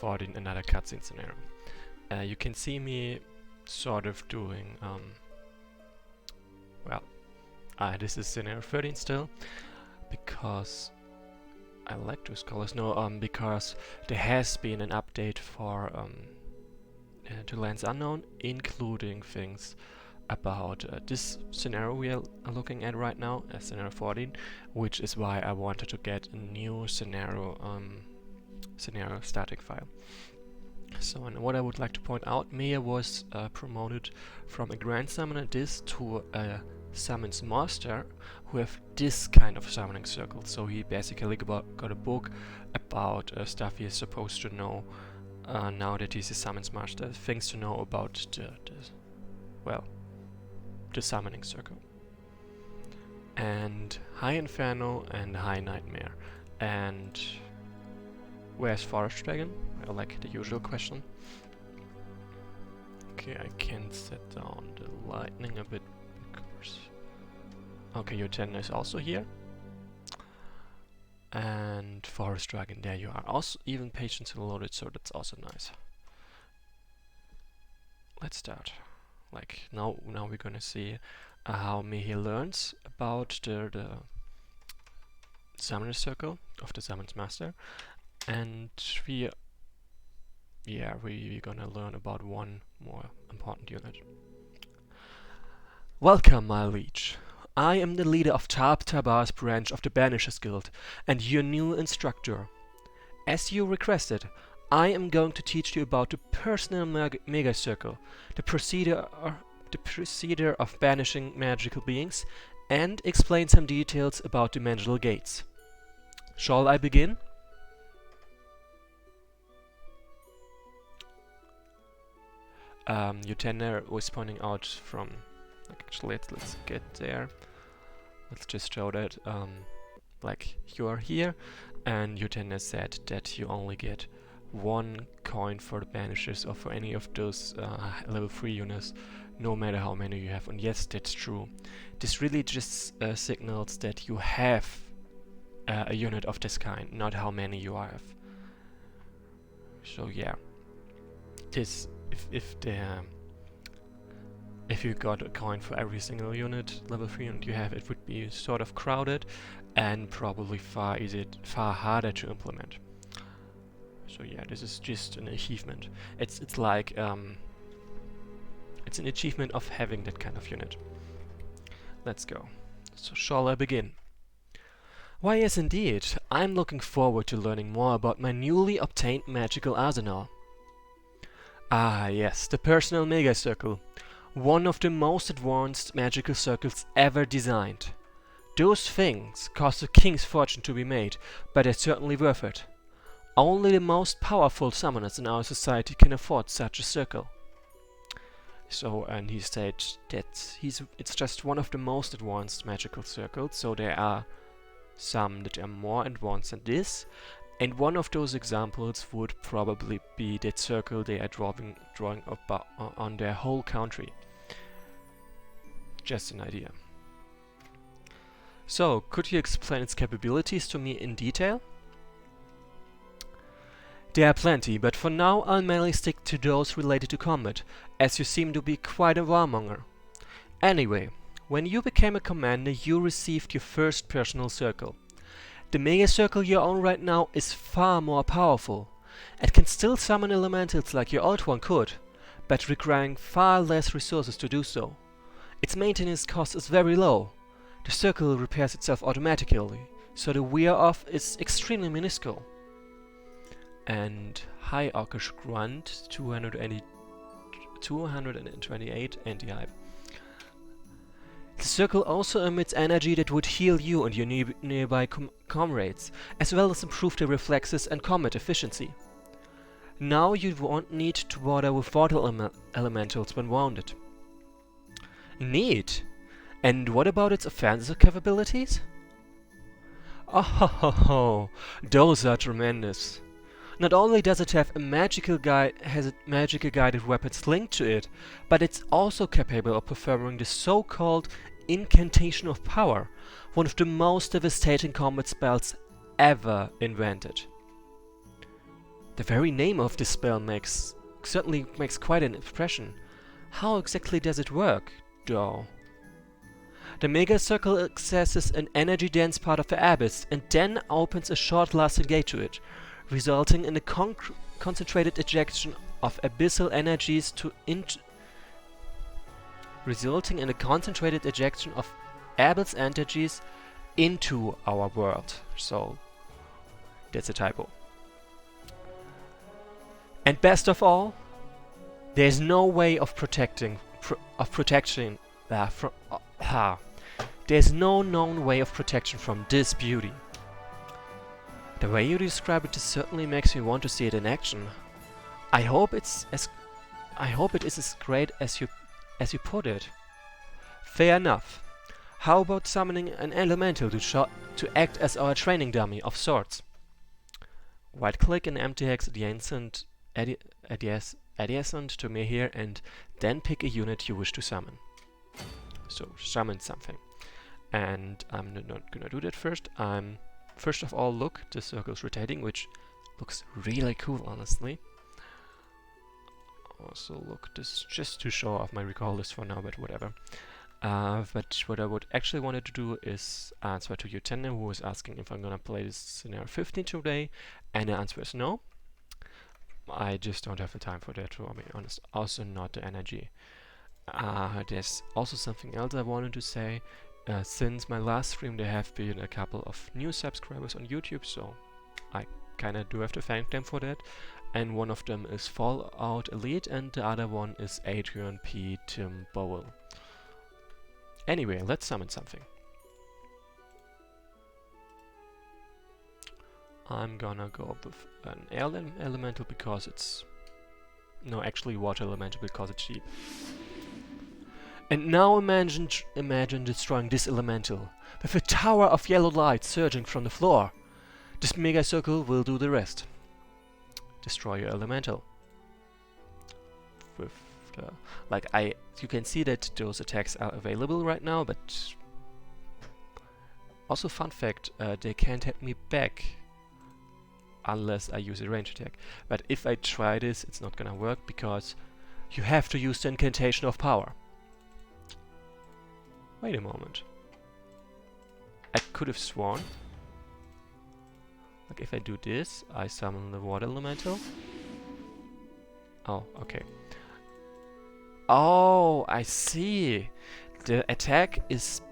14 another cutscene scenario. You can see me sort of doing, this is scenario 13 still, because I like those colors. No, because there has been an update for to Lands Unknown, including things about this scenario we are looking at right now, scenario 14, which is why I wanted to get a new scenario static file. So, and what I would like to point out, Mia was promoted from a Grand Summoner this to a Summons Master who have this kind of summoning circle. So he basically got a book about stuff he is supposed to know now that he's a Summons Master, things to know about the summoning circle. And High Inferno and High Nightmare. And where's Forest Dragon? I like the usual question. Okay, I can set down the lightning a bit because... Okay, your 10 is also here. And Forest Dragon, there you are. Also, even patience loaded, so that's also nice. Let's start. Like, now we're gonna see how Mihi learns about the Summoner Circle of the Summons Master. And we're gonna learn about one more important unit. Welcome, my liege. I am the leader of Tab Tabar's branch of the Banishers Guild and your new instructor. As you requested, I am going to teach you about the personal mega circle, the procedure of banishing magical beings, and explain some details about dimensional gates. Shall I begin? Utender was pointing out from... Actually, let's get there. Let's just show that, like, you are here, and Utender said that you only get 1 coin for the Banishers or for any of those level 3 units, no matter how many you have. And yes, that's true. This really just signals that you have a unit of this kind, not how many you have. So yeah, this if you got a coin for every single unit, level 3 unit you have, it would be sort of crowded and probably far harder to implement. So yeah, this is just an achievement. It's like it's an achievement of having that kind of unit. Let's go. So shall I begin? Why yes indeed, I'm looking forward to learning more about my newly obtained magical arsenal. Ah yes, the personal mega circle. One of the most advanced magical circles ever designed. Those things cost a king's fortune to be made, but they're certainly worth it. Only the most powerful summoners in our society can afford such a circle. So, and he said that it's just one of the most advanced magical circles, so there are some that are more advanced than this, and one of those examples would probably be that circle they are drawing up on their whole country. Just an idea. So, could you explain its capabilities to me in detail? There are plenty, but for now I'll mainly stick to those related to combat, as you seem to be quite a warmonger. Anyway, when you became a commander, you received your first personal circle. The mega circle you're on right now is far more powerful. It can still summon elementals like your old one could, but requiring far less resources to do so. Its maintenance cost is very low. The circle repairs itself automatically, so the wear off is extremely minuscule. And High Orcish Grunt 228 anti-hype. The circle also emits energy that would heal you and your nearby comrades, as well as improve their reflexes and combat efficiency. Now you won't need to bother with water elementals when wounded. Neat! And what about its offensive capabilities? Oh, those are tremendous. Not only does it have a magical guided weapons linked to it, but it's also capable of performing the so-called Incantation of Power, one of the most devastating combat spells ever invented. The very name of this spell certainly makes quite an impression. How exactly does it work, though? The Mega Circle accesses an energy-dense part of the abyss and then opens a short-lasting gate to it, resulting in a concentrated ejection of abyssal energies into our world. So that's a typo. And best of all, there's no way of there's no known way of protection from this beauty. The way you describe it certainly makes me want to see it in action. I hope it is as great as you put it. Fair enough. How about summoning an elemental to act as our training dummy of sorts? Right-click an empty hex adjacent to me here and then pick a unit you wish to summon. So summon something. And I'm not gonna do that first. First of all, look, the circle's rotating, which looks really cool, honestly. Also, look, this just to show off my recall list for now, but whatever. But what I would actually wanted to do is answer to Utena, who was asking if I'm gonna play this scenario 15 today, and the answer is no. I just don't have the time for that, to be honest. Also, not the energy. There's also something else I wanted to say. Since my last stream, there have been a couple of new subscribers on YouTube, so I kinda do have to thank them for that. And one of them is Fallout Elite, and the other one is Adrian P. Tim Bowell. Anyway, let's summon something. I'm gonna go with an air elemental because it's... No, actually water elemental because it's cheap. And now imagine destroying this elemental, with a tower of yellow light surging from the floor. This Mega Circle will do the rest. Destroy your elemental. With the, you can see that those attacks are available right now, but also fun fact, they can't hit me back unless I use a range attack. But if I try this, it's not gonna work because you have to use the incantation of power. Wait a moment. I could have sworn, like if I do this, I summon the water elemental. Oh, okay. Oh, I see. The attack is...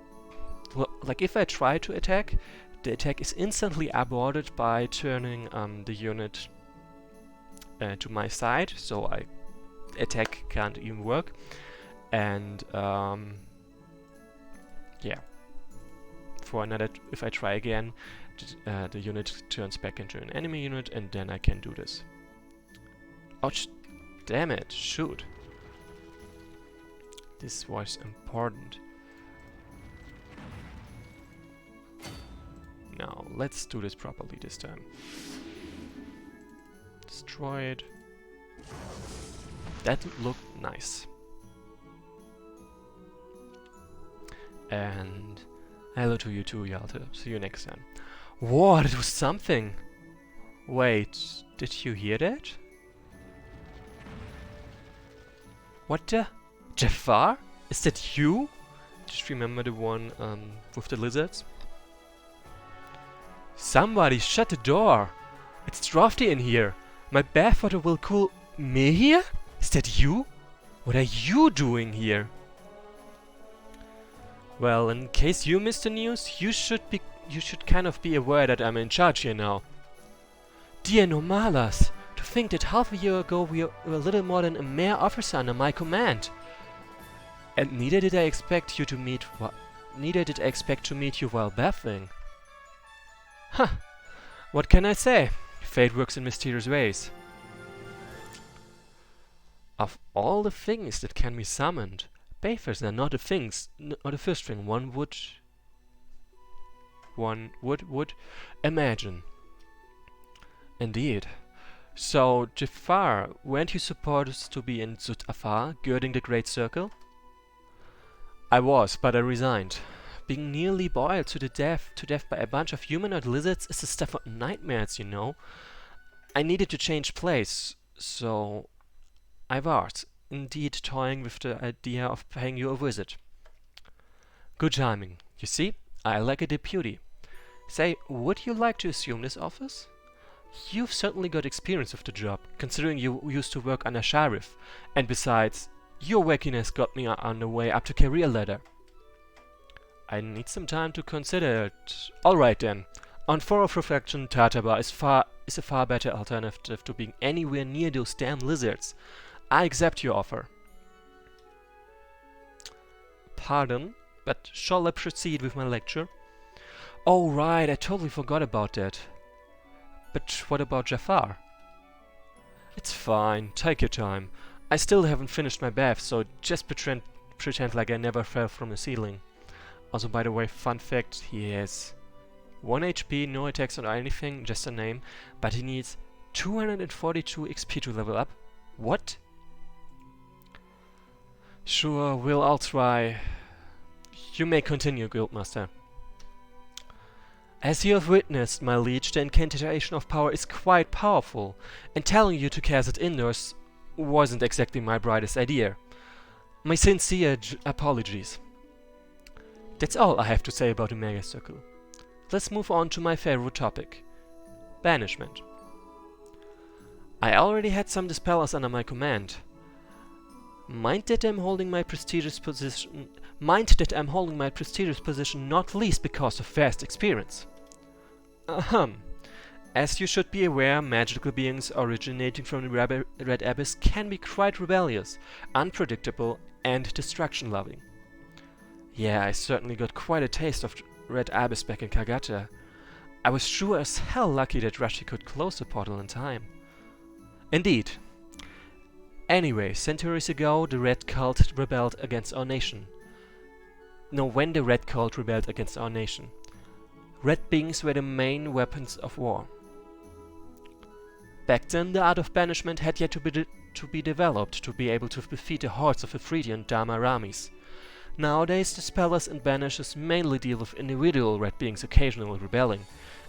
like if I try to attack, the attack is instantly aborted by turning the unit to my side, so attack can't even work. And yeah. For another, if I try again, the unit turns back into an enemy unit, and then I can do this. Ouch! Damn it! Shoot! This was important. Now, let's do this properly this time. Destroy it. That looked nice. And hello to you too, Yalte. See you next time. Whoa, that was something! Wait, did you hear that? What the? Jafar? Is that you? Just remember the one with the lizards? Somebody shut the door! It's drafty in here! My bathwater will cool... Me here? Is that you? What are you doing here? Well, in case you missed the news, you should kind of be aware that I'm in charge here now. Dear Nomalas, to think that half a year ago we were little more than a mere officer under my command. And neither did I expect to meet you while bathing. Huh. What can I say? Fate works in mysterious ways. Of all the things that can be summoned, bathers are not the first thing one would imagine. Indeed. So, Jafar, weren't you supposed to be in Zut Afar, girding the Great Circle? I was, but I resigned. Being nearly boiled to death by a bunch of humanoid lizards is the stuff of nightmares, you know. I needed to change place, so I was indeed toying with the idea of paying you a visit. Good timing. You see, I like a deputy. Say, would you like to assume this office? You've certainly got experience with the job, considering you used to work under sheriff, and besides, your wackiness got me on the way up the career ladder. I need some time to consider it. Alright then. On thorough reflection, Tataba is a far better alternative to being anywhere near those damn lizards. I accept your offer. Pardon, but shall I proceed with my lecture? Oh right, I totally forgot about that. But what about Jafar? It's fine, take your time. I still haven't finished my bath, so just pretend like I never fell from the ceiling. Also, by the way, fun fact, he has 1 HP, no attacks or anything, just a name, but he needs 242 XP to level up. What? Sure, we'll all try. You may continue, Guildmaster. As you have witnessed, my liege, the incantation of power is quite powerful, and telling you to cast it indoors wasn't exactly my brightest idea. My sincere apologies. That's all I have to say about the Mega Circle. Let's move on to my favorite topic. Banishment. I already had some dispellers under my command. Mind that I'm holding my prestigious position not least because of vast experience. As you should be aware, magical beings originating from the Red Abyss can be quite rebellious, unpredictable, and destruction-loving. Yeah, I certainly got quite a taste of Red Abyss back in Kagata. I was sure as hell lucky that Rashi could close the portal in time. Indeed. Anyway, centuries ago, the Red Cult rebelled against our nation. No, when the Red Cult rebelled against our nation. Red beings were the main weapons of war. Back then, the art of banishment had yet to be developed to be able to defeat the hordes of Afridi and Dharma Ramis. Nowadays, dispellers and banishers mainly deal with individual red beings occasionally rebelling,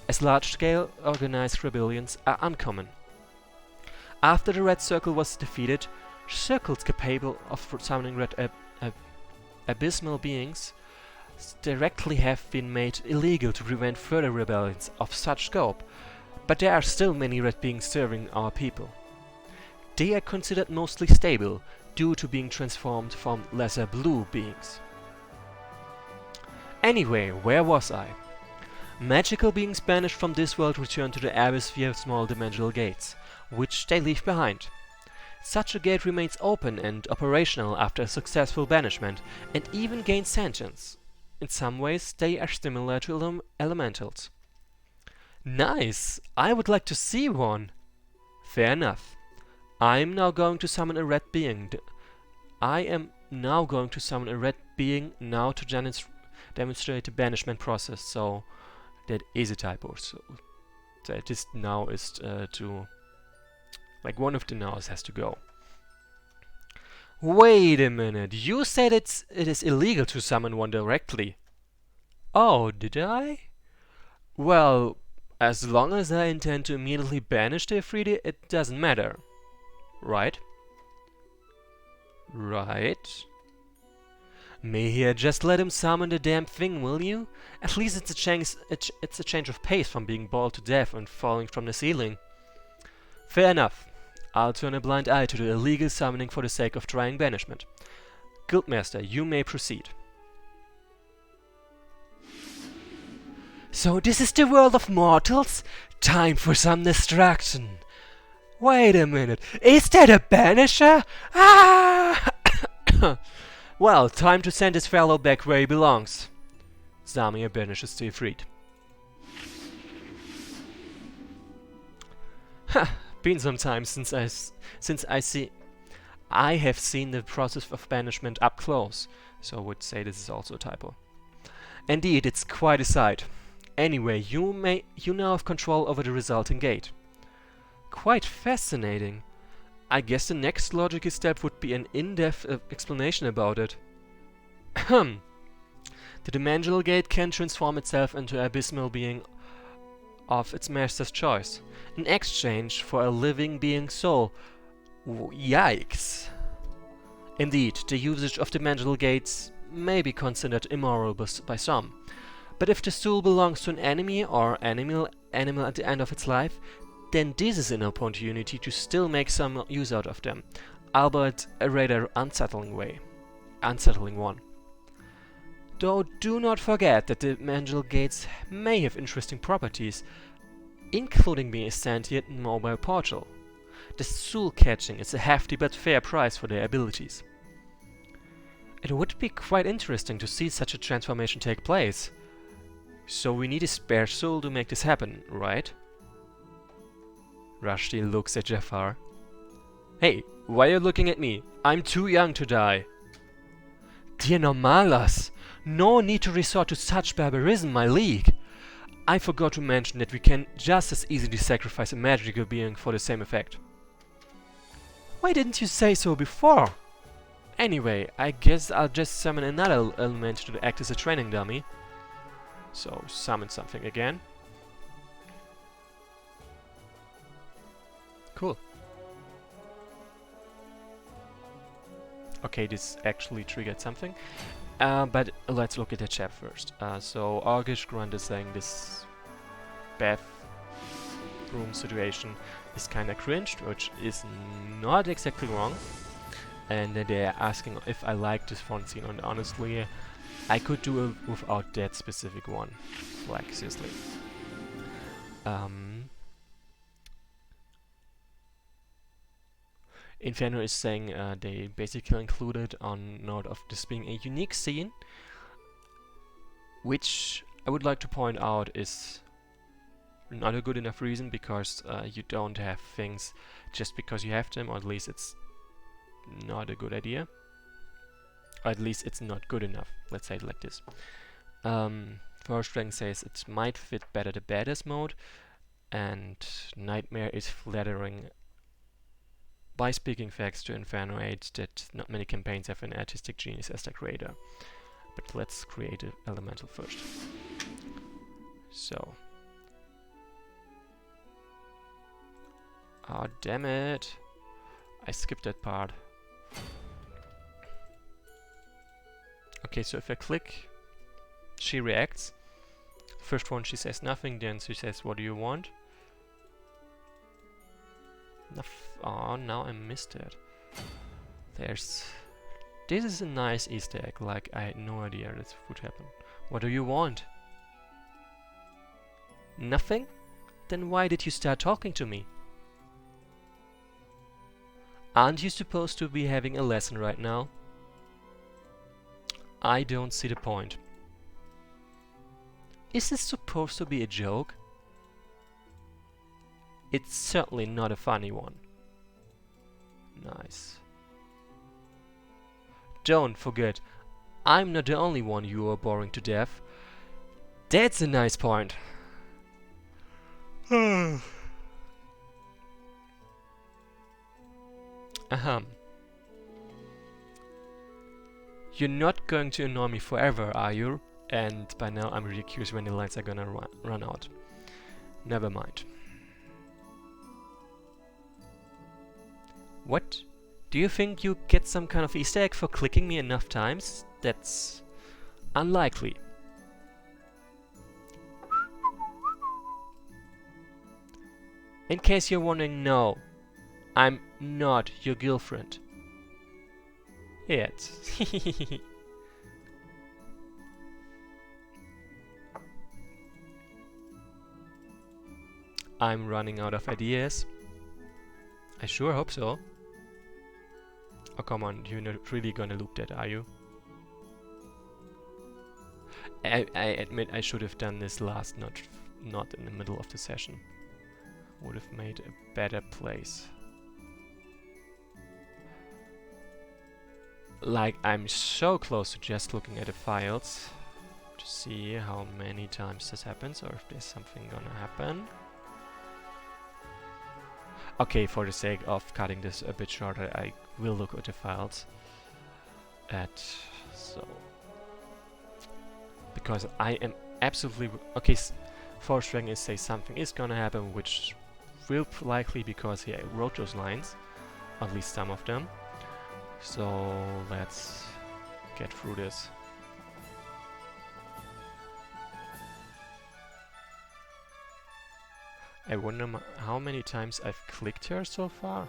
as large-scale organized rebellions are uncommon. After the Red Circle was defeated, circles capable of summoning red abysmal beings directly have been made illegal to prevent further rebellions of such scope, but there are still many red beings serving our people. They are considered mostly stable, due to being transformed from lesser blue beings. Anyway, where was I? Magical beings banished from this world return to the Abyss via small dimensional gates, which they leave behind. Such a gate remains open and operational after a successful banishment, and even gains sentience. In some ways, they are similar to elementals. Nice! I would like to see one! Fair enough. I am now going to summon a red being now to demonstrate the banishment process, so that is a typo, so that this now is like one of the nows has to go. Wait a minute, you said it is illegal to summon one directly. Oh, did I? Well, as long as I intend to immediately banish the Afridi, it doesn't matter. Right? Right. May here, just let him summon the damn thing, will you? At least it's a change of pace from being boiled to death and falling from the ceiling. Fair enough. I'll turn a blind eye to the illegal summoning for the sake of trying banishment. Guildmaster, you may proceed. So this is the world of mortals? Time for some destruction. Wait a minute, is that a banisher? Ah! Well, time to send this fellow back where he belongs. Zamir banishes the Ifrit. Ha! Been some time since I have seen the process of banishment up close, so I would say this is also a typo. Indeed, it's quite a sight. Anyway, you now have control over the resulting gate. Quite fascinating. I guess the next logical step would be an in-depth explanation about it. The dimensional gate can transform itself into an abysmal being of its master's choice, in exchange for a living being's soul. Yikes! Indeed, the usage of the mental gates may be considered immoral by some, but if the soul belongs to an enemy or animal at the end of its life, then this is an opportunity to still make some use out of them, albeit a rather unsettling one. Though do not forget that the mental gates may have interesting properties, including being a sentient and mobile portal. The soul catching is a hefty but fair price for their abilities. It would be quite interesting to see such a transformation take place. So we need a spare soul to make this happen, right? Rushdie looks at Jafar. Hey, why are you looking at me? I'm too young to die. Dear Normalas, no need to resort to such barbarism, my league. I forgot to mention that we can just as easily sacrifice a magical being for the same effect. Why didn't you say so before? Anyway, I guess I'll just summon another element to act as a training dummy. So, summon something again. Cool. Okay, this actually triggered something. But let's look at the chat first. So, August Grunt is saying this bathroom situation is kinda cringed, which is not exactly wrong. And they're asking if I like this font scene, and honestly, I could do it without that specific one. Like, seriously. Inferno is saying they basically included on note of this being a unique scene, which I would like to point out is not a good enough reason, because you don't have things just because you have them, or at least it's not a good idea. Or at least it's not good enough. Let's say it like this. First Dragon says it might fit better the badass mode, and Nightmare is flattering by speaking facts to Inferno 8 that not many campaigns have an artistic genius as their creator. But let's create an elemental first. So. Oh, damn it. I skipped that part. Okay, so if I click, she reacts. First one, she says nothing, then she says, what do you want? Oh, now I missed it. This is a nice Easter egg, like I had no idea this would happen. What do you want? Nothing? Then why did you start talking to me? Aren't you supposed to be having a lesson right now? I don't see the point. Is this supposed to be a joke? It's certainly not a funny one. Nice. Don't forget, I'm not the only one you are boring to death. That's a nice point. You're not going to annoy me forever, are you? And by now I'm really curious when the lines are gonna run out. Never mind. What? Do you think you get some kind of Easter egg for clicking me enough times? That's unlikely. In case you're wondering, no, I'm not your girlfriend. Yet. I'm running out of ideas. I sure hope so. Oh, come on, you're not really gonna loop that, are you? I admit I should have done this last, not in the middle of the session. Would have made a better place. Like, I'm so close to just looking at the files to see how many times this happens, or if there's something gonna happen. Okay, for the sake of cutting this a bit shorter, I will look at the files. Because I am absolutely... Okay, Force Dragon is say something is gonna happen, which will likely because he wrote those lines, at least some of them. So let's get through this. I wonder how many times I've clicked here so far,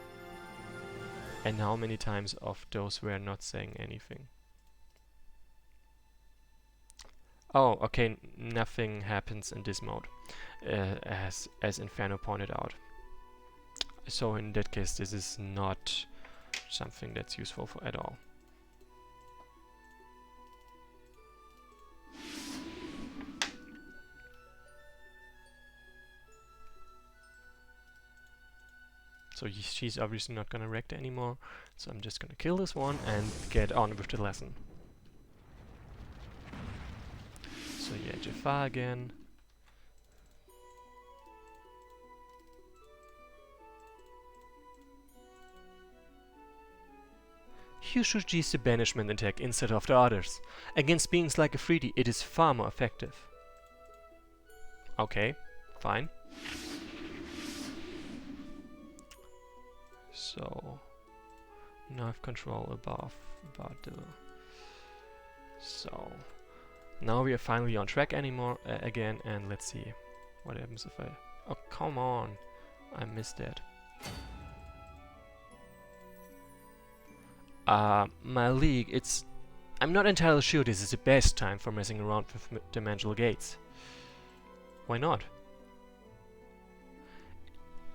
and how many times of those were not saying anything. Oh, okay, nothing happens in this mode, as Inferno pointed out. So in that case, this is not something that's useful for at all. So she's obviously not gonna wreck anymore, so I'm just gonna kill this one and get on with the lesson. So yeah, Jafar again. You should use the banishment attack instead of the others. Against beings like a 3D, it is far more effective. Okay, fine. So now I have control about the. So now we are finally on track again, and let's see what happens if I. Oh come on, I missed that. My league, I'm not entirely sure this is the best time for messing around with dimensional gates. Why not?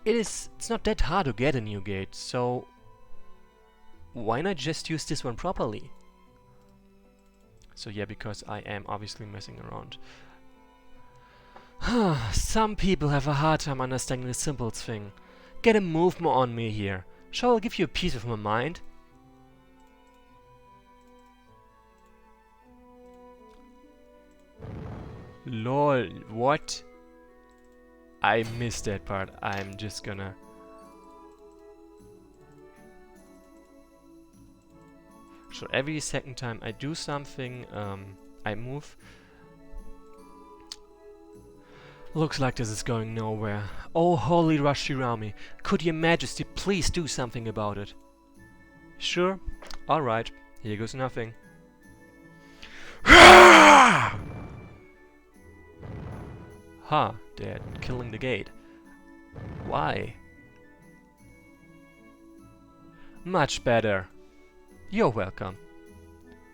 It's not that hard to get a new gate, so why not just use this one properly? So yeah, because I am obviously messing around. Some people have a hard time understanding the simple thing. Get a move more on me here. Shall I give you a piece of my mind? Lol, what? I missed that part. I'm just gonna... So every second time I do something, I move. Looks like this is going nowhere. Oh, holy Rashirami, could your majesty please do something about it? Sure. Alright, here goes nothing. Huh, they're killing the gate. Why? Much better. You're welcome.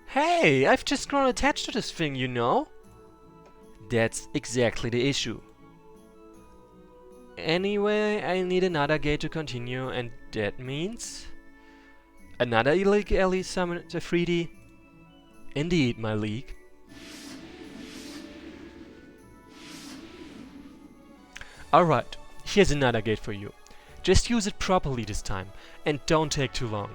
Hey, I've just grown attached to this thing, you know? That's exactly the issue. Anyway, I need another gate to continue, and that means... another illegally summoned 3D? Indeed, my league. Alright, here's another gate for you. Just use it properly this time, and don't take too long.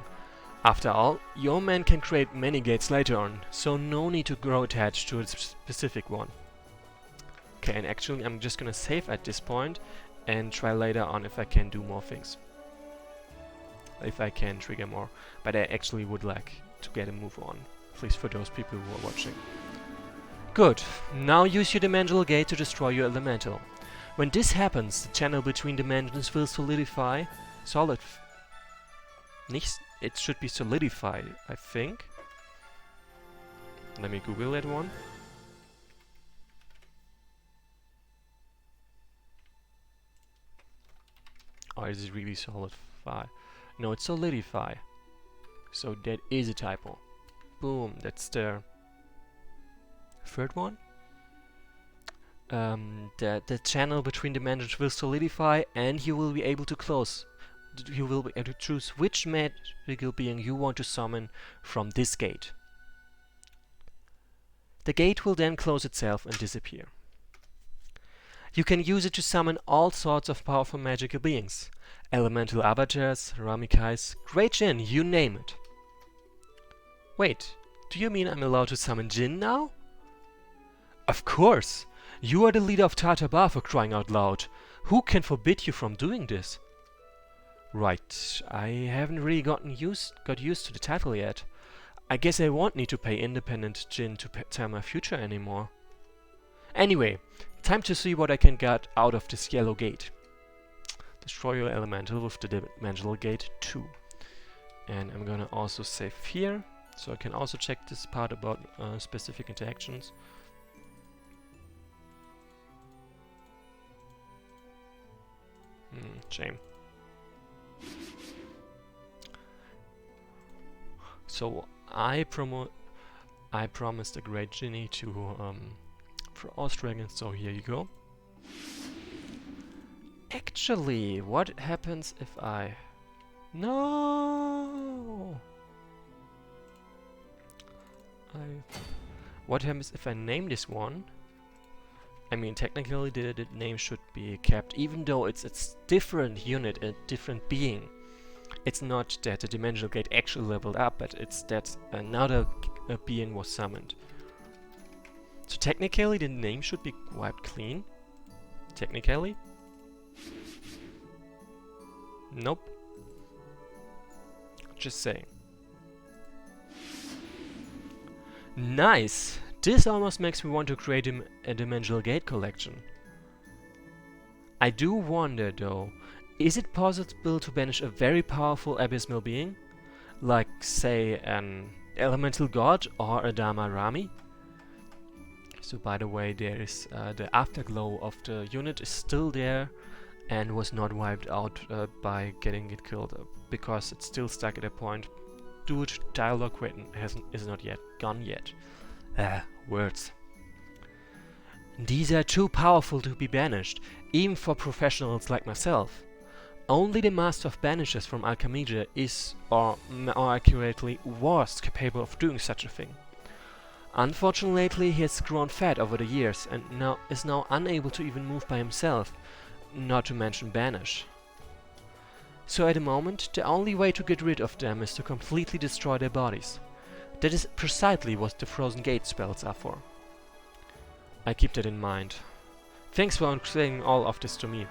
After all, your man can create many gates later on, so no need to grow attached to a specific one. Okay, and actually I'm just gonna save at this point and try later on if I can do more things. If I can trigger more, but I actually would like to get a move on, at least for those people who are watching. Good, now use your dimensional gate to destroy your elemental. When this happens, the channel between dimensions will solidify. It should be solidified, I think. Let me Google that one. Oh, is it really solidify? No, it's solidify. So that is a typo. Boom, that's the third one. The channel between dimensions will solidify, and you will be able to you will be able to choose which magical being you want to summon from this gate. The gate will then close itself and disappear. You can use it to summon all sorts of powerful magical beings. Elemental avatars, Ramikais, Great Jinn, you name it. Wait, do you mean I'm allowed to summon Jinn now? Of course! You are the leader of Tartabar, for crying out loud. Who can forbid you from doing this? Right, I haven't really got used to the title yet. I guess I won't need to pay independent Jinn to tell my future anymore. Anyway, Time to see what I can get out of this yellow gate. Destroy your elemental with the dimensional gate 2. And I'm gonna also save here, so I can also check this part about specific interactions. Shame. So I promised a great genie to Frost Dragon, so here you go. Actually, what happens if I... No! What happens if I name this one? I mean, technically the name should be kept, even though it's different unit, a different being. It's not that the dimensional gate actually leveled up, but it's that another being was summoned. So technically the name should be wiped clean. Technically. Nope. Just saying. Nice! This almost makes me want to create a dimensional gate collection. I do wonder though, is it possible to banish a very powerful abysmal being? Like, say, an elemental god or a Dharma Rami? So by the way, there is the afterglow of the unit is still there and was not wiped out by getting it killed because it's still stuck at a point. Dude, dialogue is not yet gone yet. Words. These are too powerful to be banished, even for professionals like myself. Only the Master of Banishers from Alchemija is, or more accurately, was capable of doing such a thing. Unfortunately, he has grown fat over the years and is now unable to even move by himself, not to mention banish. So at the moment, the only way to get rid of them is to completely destroy their bodies. That is precisely what the Frozen Gate spells are for. I keep that in mind. Thanks for saying all of this to me.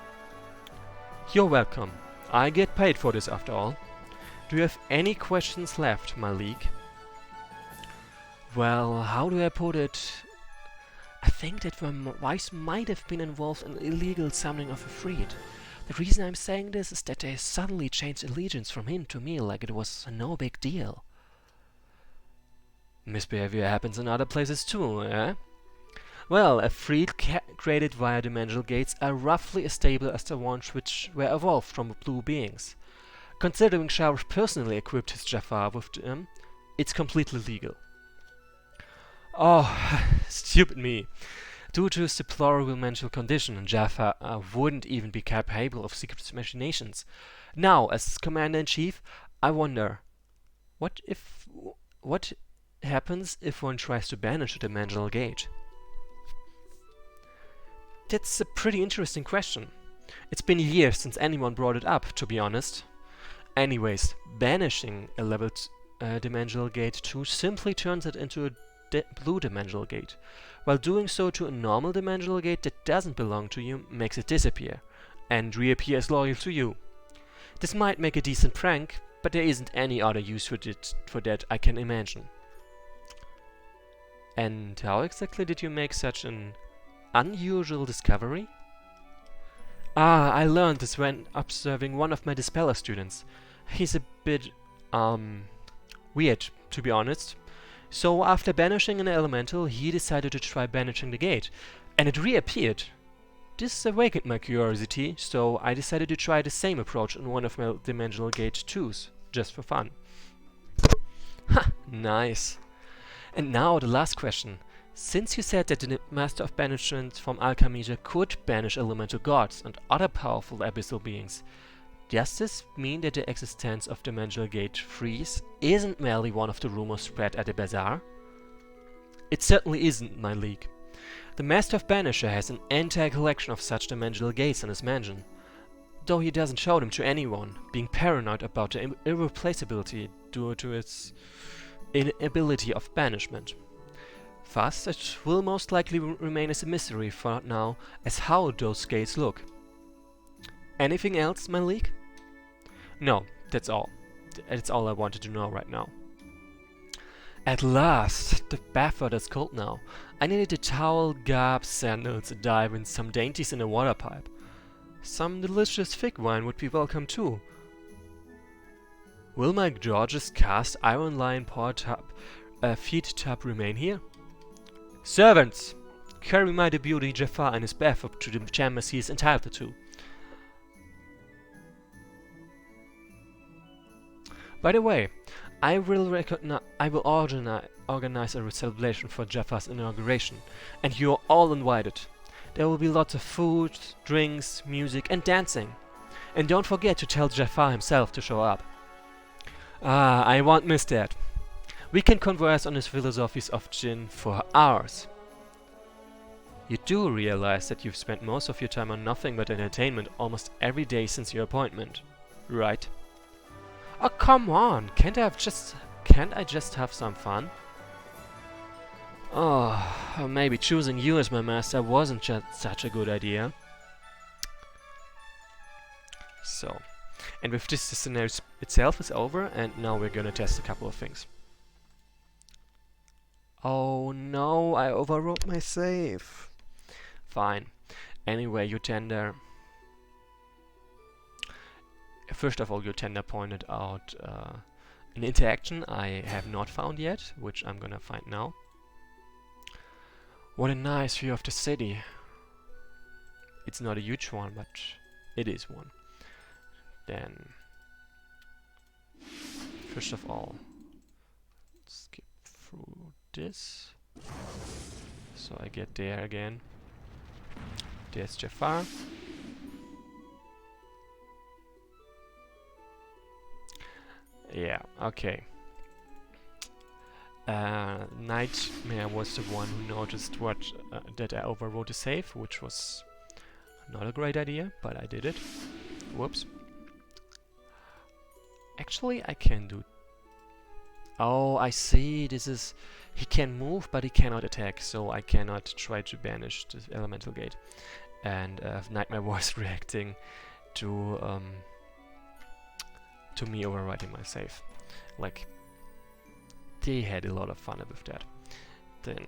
You're welcome. I get paid for this after all. Do you have any questions left, my league? Well, how do I put it? I think that Weiss might have been involved in illegal summoning of a Freed. The reason I'm saying this is that they suddenly changed allegiance from him to me like it was no big deal. Misbehavior happens in other places too, eh? Well, a Freed created via dimensional gates are roughly as stable as the ones which were evolved from blue beings. Considering Sharash personally equipped his Jafar with them, it's completely legal. Oh, stupid me. Due to his deplorable mental condition, Jafar wouldn't even be capable of secret machinations. Now, as Commander-in-Chief, I wonder, what happens if one tries to banish a dimensional gate? That's a pretty interesting question. It's been years since anyone brought it up, to be honest. Anyways, banishing a level dimensional gate 2 simply turns it into a blue dimensional gate, while doing so to a normal dimensional gate that doesn't belong to you makes it disappear, and reappear as loyal to you. This might make a decent prank, but there isn't any other use for that I can imagine. And how exactly did you make such an unusual discovery? I learned this when observing one of my Dispeller students. He's a bit, weird, to be honest. So after banishing an elemental, he decided to try banishing the gate, and it reappeared. This awakened my curiosity, so I decided to try the same approach on one of my dimensional gate 2s, just for fun. Ha! Nice. And now the last question. Since you said that the Master of Banishment from Alchemija could banish elemental gods and other powerful abyssal beings, does this mean that the existence of Dimensional Gate 3s isn't merely one of the rumors spread at the bazaar? It certainly isn't, my league. The Master of Banisher has an entire collection of such dimensional gates in his mansion, though he doesn't show them to anyone, being paranoid about their irreplaceability due to its inability of banishment. Thus, it will most likely remain as a mystery for now as how those gates look. Anything else, my league? No, that's all. That's all I wanted to know right now. At last! The bathwater is cold now. I needed a towel, garbs, sandals, a dive, and some dainties in a water pipe. Some delicious fig wine would be welcome too. Will my George's cast iron lion feed tub remain here? Servants! Carry my deputy Jafar and his bathrobe to the chambers he is entitled to. By the way, I will organize a celebration for Jafar's inauguration, and you are all invited. There will be lots of food, drinks, music, and dancing. And don't forget to tell Jafar himself to show up. Ah, I won't miss that. We can converse on his philosophies of Jinn for hours. You do realize that you've spent most of your time on nothing but entertainment almost every day since your appointment, right? Oh, come on! Can't I just have some fun? Oh, maybe choosing you as my master wasn't just such a good idea. So, and with this, the scenario itself is over, and now we're gonna test a couple of things. Oh no, I overwrote my save. Fine. Anyway, your tender... First of all, your tender pointed out an interaction I have not found yet, which I'm gonna find now. What a nice view of the city. It's not a huge one, but it is one. Then, first of all, skip through this. So I get there again. There's Jafar. Yeah, okay. Nightmare was the one who noticed that I overwrote a save, which was not a great idea, but I did it. Whoops. Actually, I can do... Oh, I see, this is... He can move, but he cannot attack, so I cannot try to banish the elemental gate. And Nightmare was reacting to me overwriting my save. Like, they had a lot of fun with that. Then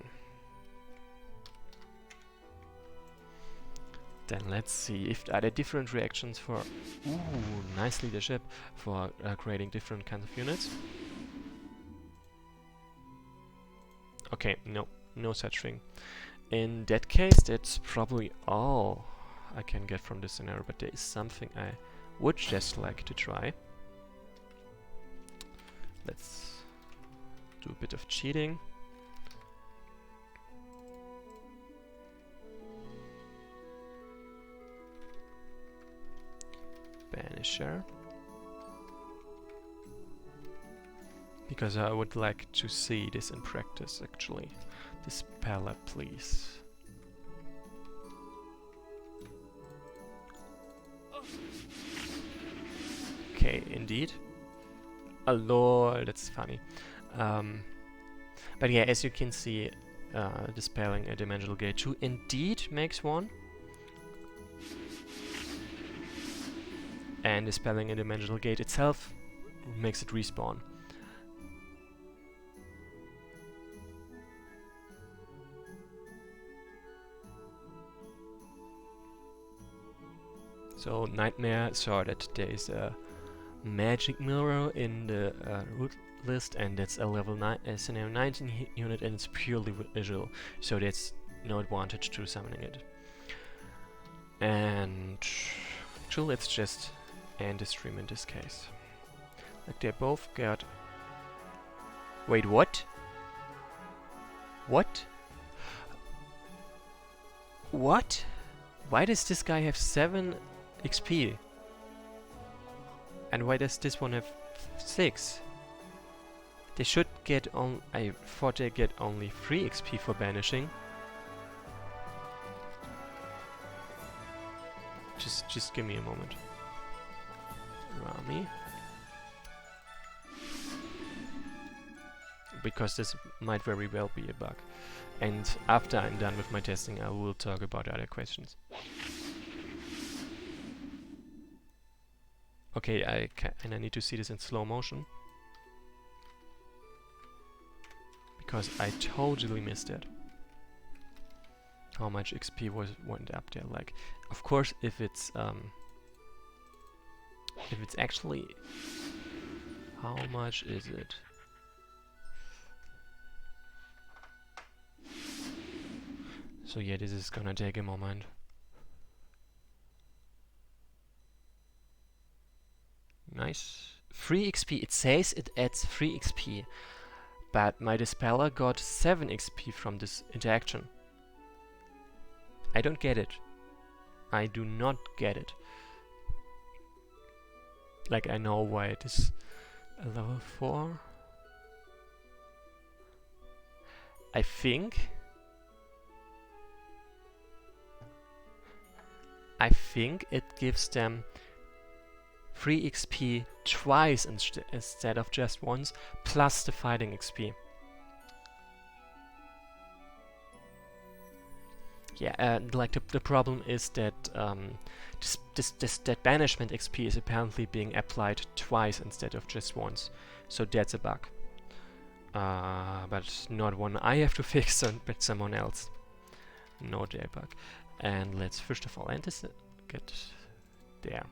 let's see if are there different reactions for... Ooh, nice leadership for creating different kinds of units. Okay, no such thing. In that case, that's probably all I can get from this scenario, but there is something I would just like to try. Let's do a bit of cheating. Banisher. Because I would like to see this in practice, actually. Dispeller, please. Okay, indeed. Oh lol, that's funny. But yeah, as you can see, dispelling a dimensional gate 2 indeed makes one. And dispelling a dimensional gate itself makes it respawn. So Nightmare saw that there is a magic mirror in the root list, and that's a level 9 scenario 19 unit, and it's purely visual, so there's no advantage to summoning it. And actually, let's just end the stream in this case. Like, they both got... Wait, what? What? What? Why does this guy have 7 XP? And why does this one have 6? They should get on... I thought they get only 3 XP for banishing. Just give me a moment. Rami. Because this might very well be a bug. And after I'm done with my testing, I will talk about other questions. Okay, and I need to see this in slow motion. because I totally missed it. How much XP went up there? Like, of course, if it's actually, how much is it? So yeah, this is gonna take a moment. Nice. Free XP. It says it adds free XP, but my Dispeller got 7 XP from this interaction. I don't get it. I do not get it. Like, I know why it is a level 4. I think it gives them free XP twice instead of just once, plus the fighting XP. Yeah, like the problem is that that banishment XP is apparently being applied twice instead of just once, so that's a bug. But not one I have to fix, but someone else. No bug. And let's first of all get there.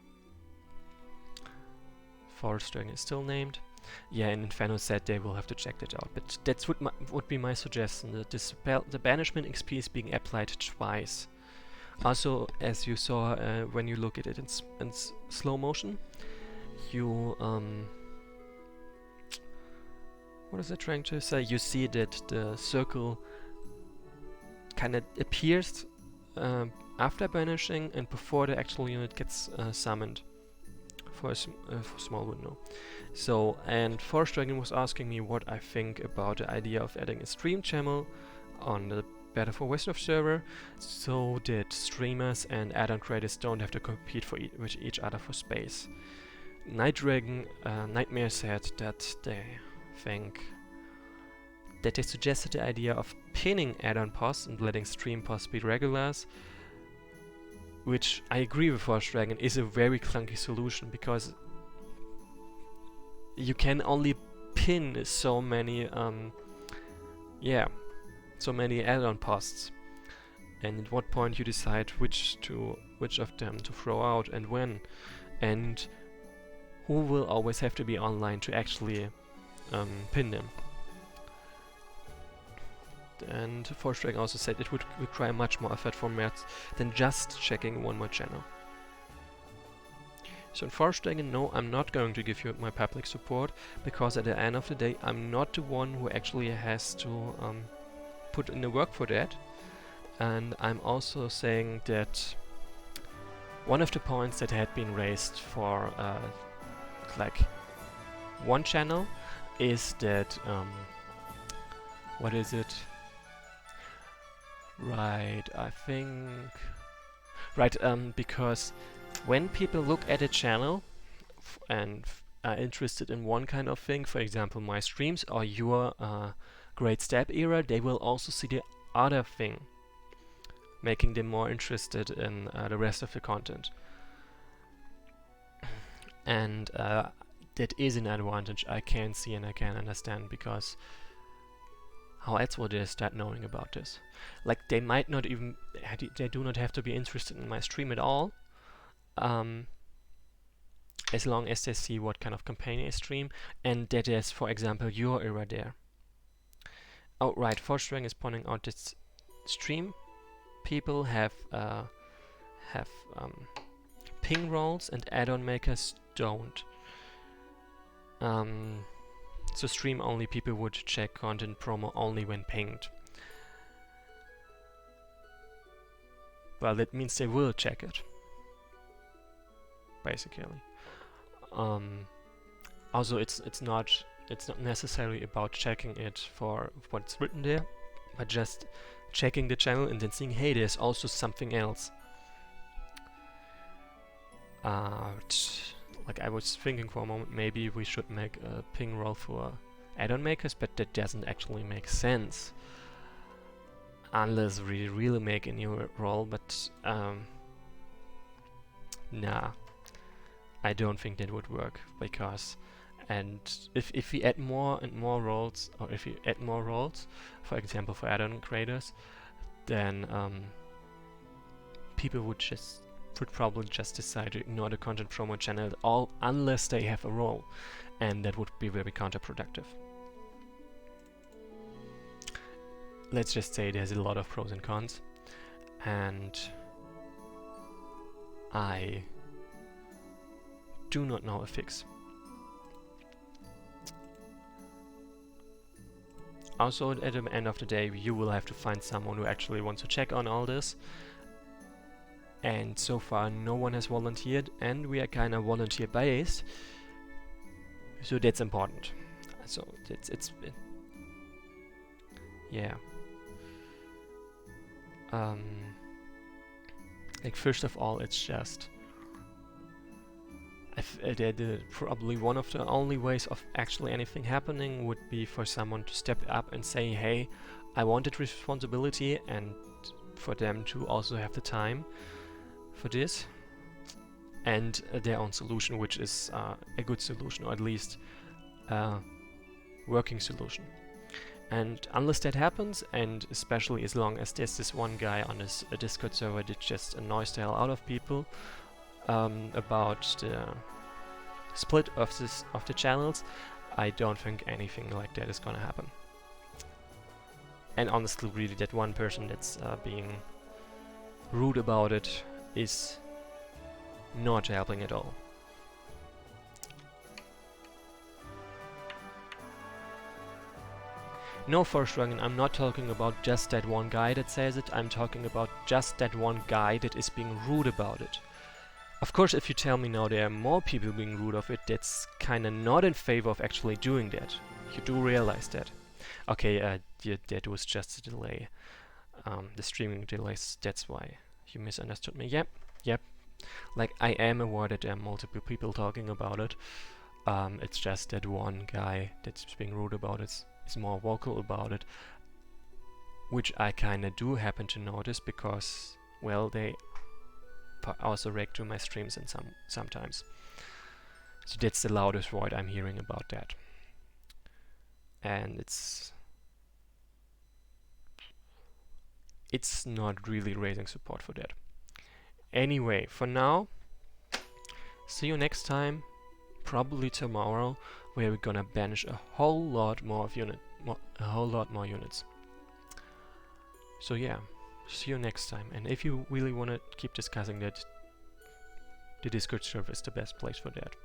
Forest Dragon is still named. Yeah, and Inferno said they will have to check that out, but that's would be my suggestion. That the banishment XP is being applied twice. Also, as you saw when you look at it in slow motion, you what is it trying to say? You see that the circle kind of appears after banishing and before the actual unit gets summoned for a small window. So, and Forest Dragon was asking me what I think about the idea of adding a stream channel on the Better for Wesnoth server, so that streamers and add-on creators don't have to compete with each other for space. Nightmare said that they suggested the idea of pinning add-on posts and letting stream posts be regulars, which I agree with Forest Dragon is a very clunky solution, because you can only pin so many so many add-on posts, and at what point you decide which of them to throw out and when, and who will always have to be online to actually pin them. And Forest Dragon also said it would require much more effort from mods than just checking one more channel. So in Forest Dragon, no, I'm not going to give you my public support, because at the end of the day I'm not the one who actually has to put in the work for that. And I'm also saying that one of the points that had been raised for like one channel is that what is it? Right, I think... Right, because when people look at a channel and are interested in one kind of thing, for example my streams or your Great Step era, they will also see the other thing, making them more interested in the rest of the content. And that is an advantage I can see and I can understand, because how else would they start knowing about this? Like, they might not even, they do not have to be interested in my stream at all, as long as they see what kind of campaign I stream, and that is, for example, your era there. Oh right, Forest Dragon is pointing out that stream people have ping rolls and add-on makers don't. So stream only people would check content promo only when pinged. Well, that means they will check it, basically. Also, it's not necessarily about checking it for what's written there, but just checking the channel and then seeing, hey, there's also something else. Like, I was thinking for a moment, maybe we should make a ping roll for add-on makers, but that doesn't actually make sense unless we really make a new roll. But nah, I don't think that would work, because And if we add more and more roles, or if we add more roles, for example for add-on creators, then people would probably just decide to ignore the content promo channel at all unless they have a role, and that would be very counterproductive. Let's just say there's a lot of pros and cons, and I do not know a fix. Also, at the end of the day, you will have to find someone who actually wants to check on all this. And so far, no one has volunteered, and we are kind of volunteer based, so that's important. So yeah. Like first of all, it's just probably one of the only ways of actually anything happening would be for someone to step up and say, hey, I wanted responsibility, and for them to also have the time for this and their own solution, which is a good solution, or at least a working solution. And unless that happens, and especially as long as there's this one guy on this Discord server that just annoys the hell out of people about the split of the channels, I don't think anything like that is gonna happen. And honestly, really, that one person that's being rude about it is not helping at all. No, Forest Dragon, I'm not talking about just that one guy that says it, I'm talking about just that one guy that is being rude about it. Of course, if you tell me now there are more people being rude of it, that's kinda not in favor of actually doing that. You do realize that. Okay, that was just a delay. The streaming delays, that's why you misunderstood me. Yep. Like, I am aware that there are multiple people talking about it. It's just that one guy that's being rude about it is more vocal about it, which I kinda do happen to notice because, well, they also react to my streams and sometimes. So that's the loudest word I'm hearing about that. And it's not really raising support for that. Anyway, for now, see you next time, probably tomorrow, where we're gonna banish a whole lot more units. So yeah, see you next time. And if you really want to keep discussing that, the Discord server is the best place for that.